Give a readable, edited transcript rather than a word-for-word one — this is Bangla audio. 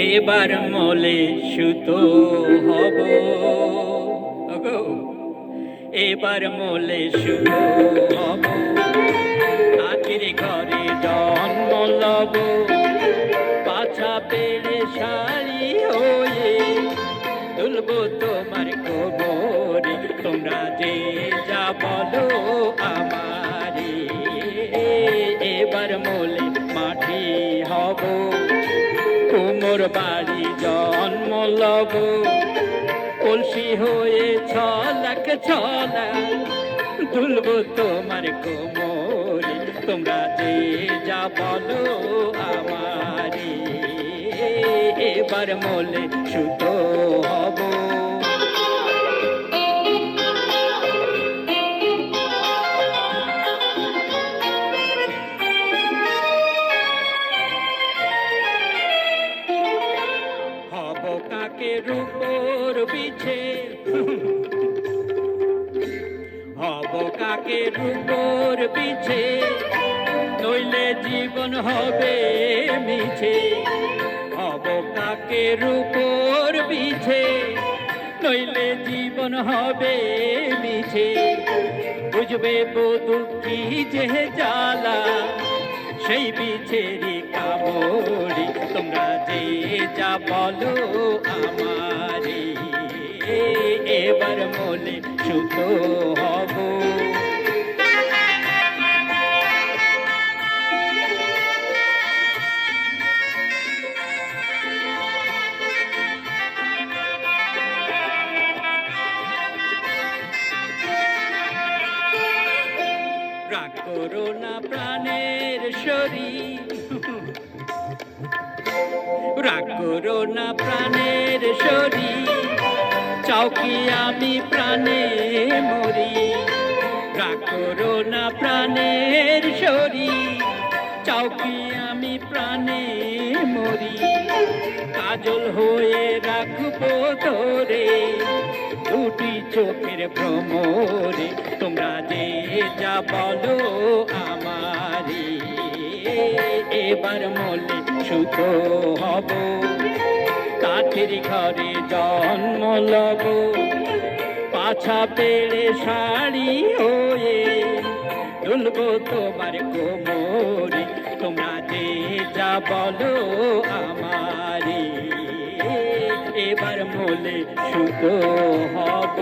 এবার মলে সুতো হব ওগো, এবার মলে সুতো হব, আখির ঘরে জন্ম লব, পাছা পেড়ে শাড়ি হয়ে তুলব তোমার কোমরে। তোমরা যে যা বলো আমারে, এবার মলে মাটি হব, কুমোর বাড়ি জন্ম লব, কলসি হয়ে ছলাক ছলা তুলব তোমার কোমরে। তোমরা যে যা বলো আমারে, এবার মলে সুতো হব। হব কাকের উপর বিছে, হব কাকের উপর বিছে, নইলে জীবন হবে মিছে। হব কাকের উপর বিছে, নইলে জীবন হবে মিছে। বুঝবে বধূ কি যে জ্বালা, সেই বিছেরি কামড়ি। তোমরা যে যা বলো আমারে, এবার মলে সুতো হব। রাগ করো না প্রাণের শরীর, রাগ করো না প্রাণের শরীর, চাও কি আমি প্রাণে মরি। রাগ করো না প্রাণের শরীর, চাও কি আমি প্রাণে মরি। কাজল হয়ে রাখবো তোরে দুটি চোখের ভ্রমরে। তোমরা যে যা বলো আমারে, এবার মলে সুতো হব, কাঠের ঘরে জন্ম লব, পাছা পেড়ে শাড়ি হয়ে তুলব তোমার কোমরে। তোমরা যে যা বলো আমারে, এবার মলে সুতো হব।